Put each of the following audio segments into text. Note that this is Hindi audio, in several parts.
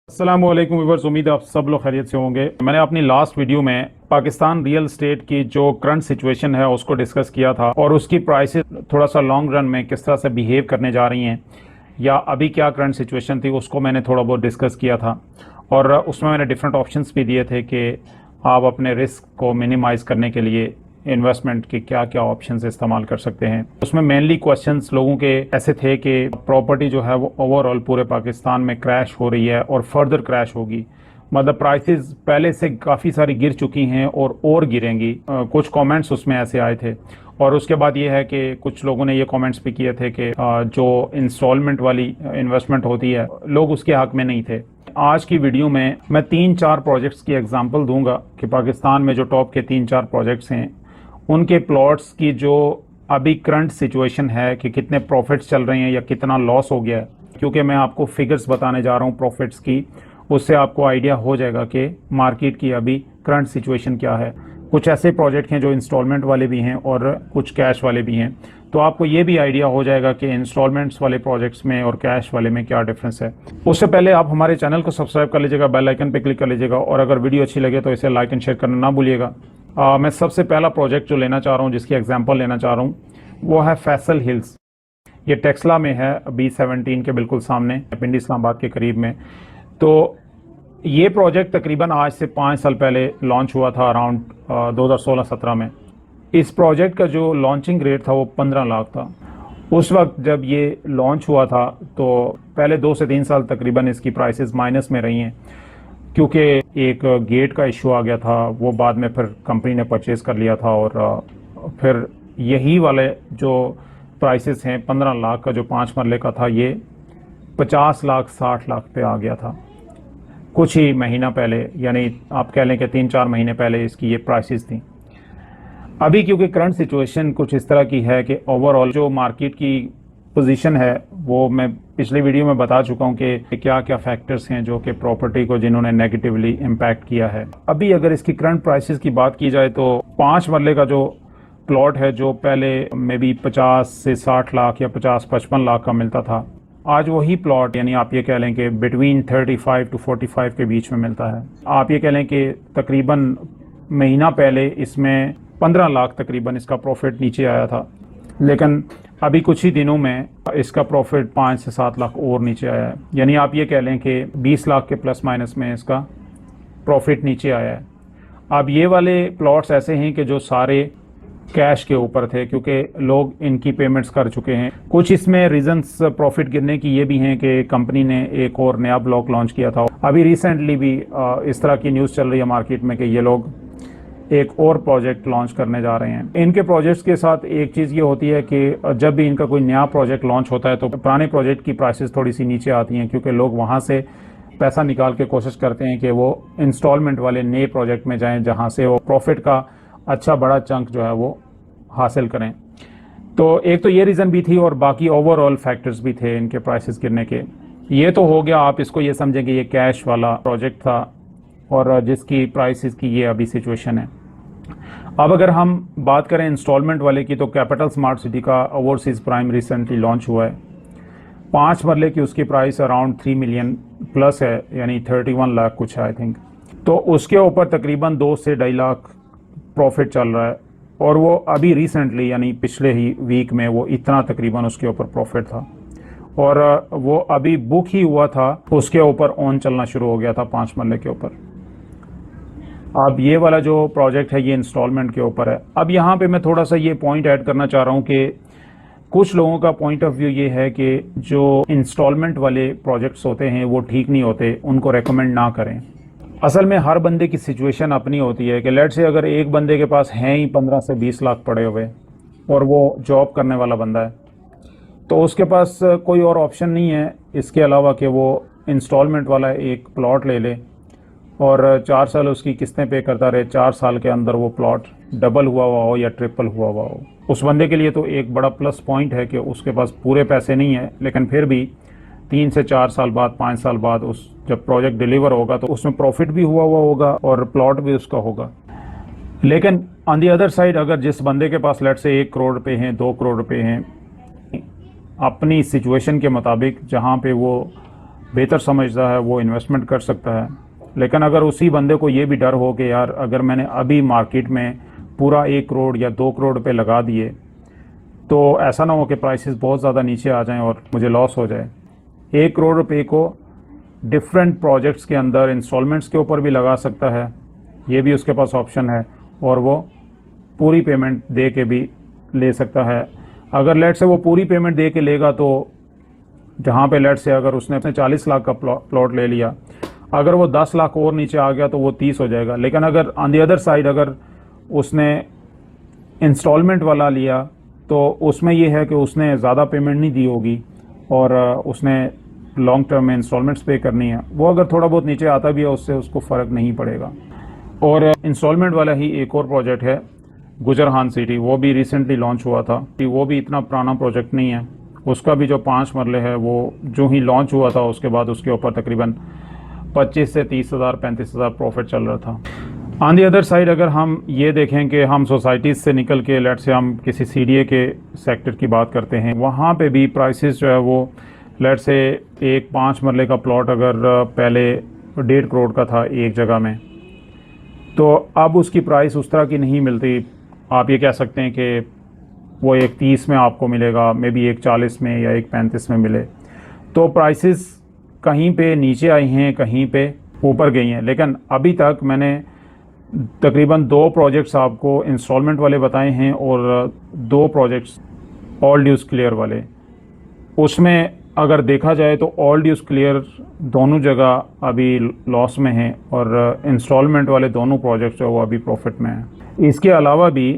अस्सलामुअलैकुम व्यूअर्स, उम्मीद है आप सब लोग खैरियत से होंगे। मैंने अपनी लास्ट वीडियो में पाकिस्तान रियल एस्टेट की जो करंट सिचुएशन है उसको डिस्कस किया था और उसकी प्राइसेस थोड़ा सा लॉन्ग रन में किस तरह से बिहेव करने जा रही हैं या अभी क्या करंट सिचुएशन थी उसको मैंने थोड़ा बहुत डिस्कस किया था। और उसमें मैंने डिफरेंट ऑप्शंस भी दिए थे कि आप अपने रिस्क को मिनिमाइज़ करने के लिए इन्वेस्टमेंट के क्या क्या ऑप्शंस इस्तेमाल कर सकते हैं। उसमें मेनली क्वेश्चंस लोगों के ऐसे थे कि प्रॉपर्टी जो है वो ओवरऑल पूरे पाकिस्तान में क्रैश हो रही है और फर्दर क्रैश होगी, मतलब प्राइसेस पहले से काफ़ी सारी गिर चुकी हैं और गिरेंगी। कुछ कमेंट्स उसमें ऐसे आए थे। और उसके बाद ये है कि कुछ लोगों ने ये कमेंट्स भी किए थे कि जो इंस्टॉलमेंट वाली इन्वेस्टमेंट होती है लोग उसके हक में नहीं थे। आज की वीडियो में मैं 3-4 प्रोजेक्ट्स की एग्जांपल दूंगा कि पाकिस्तान में जो टॉप के 3-4 प्रोजेक्ट्स हैं उनके प्लॉट्स की जो अभी करंट सिचुएशन है कि कितने प्रॉफिट्स चल रहे हैं या कितना लॉस हो गया है। क्योंकि मैं आपको फिगर्स बताने जा रहा हूँ प्रॉफिट्स की, उससे आपको आइडिया हो जाएगा कि मार्केट की अभी करंट सिचुएशन क्या है। कुछ ऐसे प्रोजेक्ट हैं जो इंस्टॉलमेंट वाले भी हैं और कुछ कैश वाले भी हैं, तो आपको ये भी आइडिया हो जाएगा कि इंस्टॉलमेंट्स वाले प्रोजेक्ट्स में और कैश वाले में क्या डिफरेंस है। उससे पहले आप हमारे चैनल को सब्सक्राइब कर लीजिएगा, बेल आइकन पे क्लिक कर लीजिएगा और अगर वीडियो अच्छी लगे तो इसे लाइक एंड शेयर करना ना भूलिएगा। मैं सबसे पहला प्रोजेक्ट जो लेना चाह रहा हूँ, जिसकी एग्जांपल लेना चाह रहा हूँ, वो है फैसल हिल्स। ये टेक्सला में है, B17 के बिल्कुल सामने, पिंडी इस्लामाबाद के करीब में। तो ये प्रोजेक्ट तकरीबन आज से 5 साल पहले लॉन्च हुआ था, अराउंड 2016-17 में। इस प्रोजेक्ट का जो लॉन्चिंग रेट था वो 15 लाख था। उस वक्त जब ये लॉन्च हुआ था तो पहले 2 से 3 साल तकरीबन इसकी प्राइसेस माइनस में रही हैं, क्योंकि एक गेट का इशू आ गया था। वो बाद में फिर कंपनी ने परचेज़ कर लिया था और फिर यही वाले जो प्राइसेस हैं 15 लाख का जो 5 मरले का था, ये 50 लाख 60 लाख पे आ गया था कुछ ही महीना पहले, यानी आप कह लें कि 3-4 महीने पहले इसकी ये प्राइसेस थी। अभी क्योंकि करंट सिचुएशन कुछ इस तरह की है कि ओवरऑल जो मार्केट की पोजीशन है वो मैं पिछले वीडियो में बता चुका हूँ कि क्या क्या फैक्टर्स हैं जो कि प्रॉपर्टी को जिन्होंने नेगेटिवली इम्पैक्ट किया है। अभी अगर इसकी करंट प्राइसेस की बात की जाए तो 5 मरले का जो प्लॉट है, जो पहले मे बी 50 से 60 लाख या 50-55 लाख का मिलता था, आज वही प्लॉट यानी आप ये कह लें कि बिटवीन 35 to 45 के बीच में मिलता है। आप ये कह लें कि तकरीबन महीना पहले इसमें 15 लाख तकरीबन इसका प्रॉफिट नीचे आया था, लेकिन अभी कुछ ही दिनों में इसका प्रॉफिट 5 से 7 लाख और नीचे आया है। यानी आप ये कह लें कि 20 लाख के प्लस माइनस में इसका प्रॉफिट नीचे आया है। अब ये वाले प्लॉट्स ऐसे हैं कि जो सारे कैश के ऊपर थे, क्योंकि लोग इनकी पेमेंट्स कर चुके हैं। कुछ इसमें रीजंस प्रॉफिट गिरने की ये भी हैं कि कंपनी ने एक और नया ब्लॉक लॉन्च किया था। अभी रिसेंटली भी इस तरह की न्यूज़ चल रही है मार्केट में कि ये लोग एक और प्रोजेक्ट लॉन्च करने जा रहे हैं। इनके प्रोजेक्ट्स के साथ एक चीज़ ये होती है कि जब भी इनका कोई नया प्रोजेक्ट लॉन्च होता है तो पुराने प्रोजेक्ट की प्राइसेस थोड़ी सी नीचे आती हैं, क्योंकि लोग वहाँ से पैसा निकाल के कोशिश करते हैं कि वो इंस्टॉलमेंट वाले नए प्रोजेक्ट में जाएं, जहाँ से वो प्रॉफिट का अच्छा बड़ा चंक जो है वो हासिल करें। तो एक तो ये रीज़न भी थी और बाकी ओवरऑल फैक्टर्स भी थे इनके प्राइसेस गिरने के। ये तो हो गया, आप इसको ये समझें कि ये कैश वाला प्रोजेक्ट था और जिसकी प्राइसेस की ये अभी सिचुएशन है। अब अगर हम बात करें इंस्टॉलमेंट वाले की, तो कैपिटल स्मार्ट सिटी का ओवरसीज़ प्राइम रिसेंटली लॉन्च हुआ है। 5 मरले की उसकी प्राइस अराउंड 3 मिलियन प्लस है, यानी 31 लाख कुछ है आई थिंक। तो उसके ऊपर तकरीबन 2 से 2.5 लाख प्रॉफिट चल रहा है और वो अभी रिसेंटली यानी पिछले ही वीक में वो इतना तकरीबन उसके ऊपर प्रॉफिट था और वो अभी बुक ही हुआ था, उसके ऊपर ऑन चलना शुरू हो गया था 5 मरले के ऊपर। अब ये वाला जो प्रोजेक्ट है ये इंस्टॉलमेंट के ऊपर है। अब यहाँ पे मैं थोड़ा सा ये पॉइंट ऐड करना चाह रहा हूँ कि कुछ लोगों का पॉइंट ऑफ व्यू ये है कि जो इंस्टॉलमेंट वाले प्रोजेक्ट्स होते हैं वो ठीक नहीं होते, उनको रेकमेंड ना करें। असल में हर बंदे की सिचुएशन अपनी होती है कि लेट से अगर एक बंदे के पास हैं ही 15 से 20 लाख पड़े हुए और वो जॉब करने वाला बंदा है, तो उसके पास कोई और ऑप्शन नहीं है इसके अलावा कि वो इंस्टॉलमेंट वाला एक प्लॉट ले ले और 4 साल उसकी किस्तें पे करता रहे। 4 साल के अंदर वो प्लॉट डबल हुआ हो या ट्रिपल हुआ हो, उस बंदे के लिए तो एक बड़ा प्लस पॉइंट है कि उसके पास पूरे पैसे नहीं है, लेकिन फिर भी 3 से 4 साल बाद 5 साल बाद उस जब प्रोजेक्ट डिलीवर होगा तो उसमें प्रॉफिट भी हुआ होगा और प्लॉट भी उसका होगा। लेकिन ऑन दी अदर साइड अगर जिस बंदे के पास लेट से 1 करोड़ रुपये हैं, 2 करोड़ रुपये हैं, अपनी सिचुएशन के मुताबिक जहाँ पे वो बेहतर समझता है वो इन्वेस्टमेंट कर सकता है। लेकिन अगर उसी बंदे को ये भी डर हो कि यार अगर मैंने अभी मार्केट में पूरा 1 करोड़ या 2 करोड़ रुपए लगा दिए तो ऐसा ना हो कि प्राइसेस बहुत ज़्यादा नीचे आ जाएं और मुझे लॉस हो जाए। 1 करोड़ रुपए को डिफरेंट प्रोजेक्ट्स के अंदर इंस्टॉलमेंट्स के ऊपर भी लगा सकता है, ये भी उसके पास ऑप्शन है, और वो पूरी पेमेंट दे के भी ले सकता है। अगर लेट से वो पूरी पेमेंट दे के लेगा तो जहाँ पे लेट से अगर उसने अपने 40 लाख का प्लॉट ले लिया, अगर वो 10 लाख और नीचे आ गया तो वो 30 हो जाएगा। लेकिन अगर ऑन दी अदर साइड अगर उसने इंस्टॉलमेंट वाला लिया तो उसमें ये है कि उसने ज़्यादा पेमेंट नहीं दी होगी और उसने लॉन्ग टर्म में इंस्टॉलमेंट्स पे करनी है। वो अगर थोड़ा बहुत नीचे आता भी है उससे उसको फ़र्क नहीं पड़ेगा। और इंस्टॉलमेंट वाला ही एक और प्रोजेक्ट है गुजरहान सिटी, वो भी रिसेंटली लॉन्च हुआ था। वो भी इतना पुराना प्रोजेक्ट नहीं है, उसका भी जो 5 मरले है वो जो ही लॉन्च हुआ था उसके बाद उसके ऊपर तकरीबन 25 से 30,000 35,000 प्रॉफिट चल रहा था। ऑन दी अदर साइड अगर हम ये देखें कि हम सोसाइटीज़ से निकल के लेट से हम किसी सीडीए के सेक्टर की बात करते हैं, वहाँ पे भी प्राइसेस जो है वो लेट से एक 5 मरले का प्लॉट अगर पहले 1.5 करोड़ का था एक जगह में, तो अब उसकी प्राइस उस तरह की नहीं मिलती। आप ये कह सकते हैं कि वो एक 30 में आपको मिलेगा, मे बी एक 40 में या एक 35 में मिले। तो प्राइसेस कहीं पे नीचे आई हैं, कहीं पे ऊपर गई हैं। लेकिन अभी तक मैंने तकरीबन 2 प्रोजेक्ट्स आपको इंस्टॉलमेंट वाले बताए हैं और 2 प्रोजेक्ट्स ऑल ड्यूज क्लियर वाले। उसमें अगर देखा जाए तो ऑल ड्यूज क्लियर दोनों जगह अभी लॉस में हैं और इंस्टॉलमेंट वाले दोनों प्रोजेक्ट्स जो वो अभी प्रॉफिट में हैं। इसके अलावा भी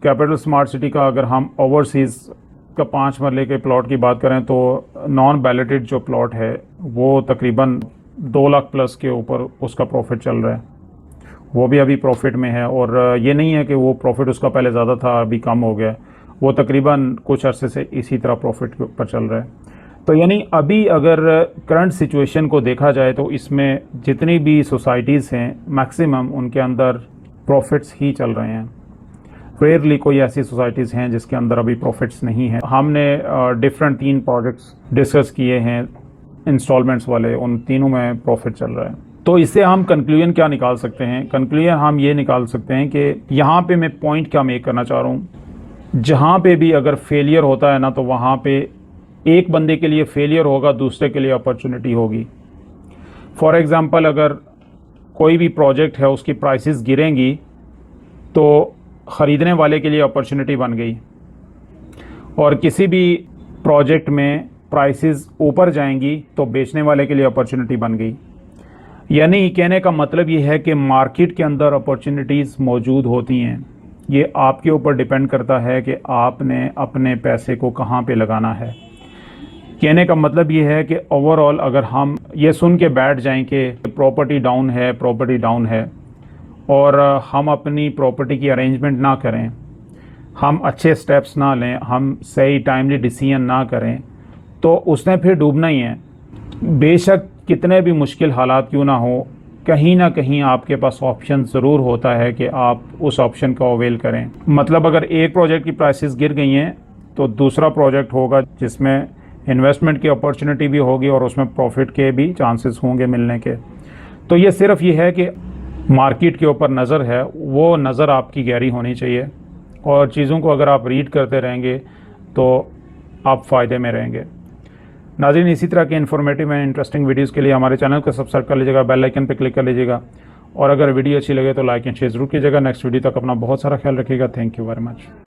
कैपिटल स्मार्ट सिटी का अगर हम ओवरसीज़ का 5 मरले के प्लॉट की बात करें तो नॉन बैलेटेड जो प्लॉट है वो तकरीबन 2 लाख प्लस के ऊपर उसका प्रॉफिट चल रहा है, वो भी अभी प्रॉफिट में है। और ये नहीं है कि वो प्रॉफिट उसका पहले ज़्यादा था अभी कम हो गया, वो तकरीबन कुछ अरसे से इसी तरह प्रॉफिट पर चल रहा है। तो यानी अभी अगर करंट सिचुएशन को देखा जाए तो इसमें जितनी भी सोसाइटीज़ हैं मैक्सिमम उनके अंदर प्रॉफिट्स ही चल रहे हैं। रेयरली कोई ऐसी सोसाइटीज़ हैं जिसके अंदर अभी प्रॉफिट्स नहीं हैं। हमने डिफरेंट 3 प्रोजेक्ट्स डिस्कस किए हैं इंस्टॉलमेंट्स वाले, उन तीनों में प्रॉफिट चल रहा है। तो इससे हम कंक्लूजन क्या निकाल सकते हैं? कंक्लूजन हम ये निकाल सकते हैं कि यहाँ पे मैं पॉइंट क्या मेक करना चाह रहा हूँ, जहाँ पे भी अगर फेलियर होता है ना तो वहाँ पे एक बंदे के लिए फेलियर होगा, दूसरे के लिए अपॉर्चुनिटी होगी। फॉर एग्ज़ाम्पल अगर कोई भी प्रोजेक्ट है उसकी प्राइसेस गिरेंगी तो ख़रीदने वाले के लिए अपॉर्चुनिटी बन गई, और किसी भी प्रोजेक्ट में प्राइसेस ऊपर जाएंगी तो बेचने वाले के लिए अपॉर्चुनिटी बन गई। यानी कहने का मतलब ये है कि मार्केट के अंदर अपॉर्चुनिटीज़ मौजूद होती हैं। ये आपके ऊपर डिपेंड करता है कि आपने अपने पैसे को कहाँ पे लगाना है। कहने का मतलब ये है कि ओवरऑल अगर हम ये सुन के बैठ जाएं कि प्रॉपर्टी डाउन है, प्रॉपर्टी डाउन है, और हम अपनी प्रॉपर्टी की अरेंजमेंट ना करें, हम अच्छे स्टेप्स ना लें, हम सही टाइमली डिसीजन ना करें, तो उसने फिर डूबना ही है। बेशक कितने भी मुश्किल हालात क्यों ना हो, कहीं ना कहीं आपके पास ऑप्शन ज़रूर होता है कि आप उस ऑप्शन का अवेल करें। मतलब अगर एक प्रोजेक्ट की प्राइसेस गिर गई हैं तो दूसरा प्रोजेक्ट होगा जिसमें इन्वेस्टमेंट की अपॉर्चुनिटी भी होगी और उसमें प्रॉफिट के भी चांसेस होंगे मिलने के। तो ये सिर्फ ये है कि मार्केट के ऊपर नज़र है, वो नज़र आपकी गहरी होनी चाहिए, और चीज़ों को अगर आप रीड करते रहेंगे तो आप फ़ायदे में रहेंगे। नाज़रीन, इसी तरह के इन्फॉर्मेटिव एंड इंटरेस्टिंग वीडियोस के लिए हमारे चैनल को सब्सक्राइब कर लीजिएगा, बेल आइकन पर क्लिक कर लीजिएगा, और अगर वीडियो अच्छी लगे तो लाइक एंड शेयर ज़रूर कीजिएगा। नेक्स्ट वीडियो तक अपना बहुत सारा ख्याल रखिएगा। Thank you very much.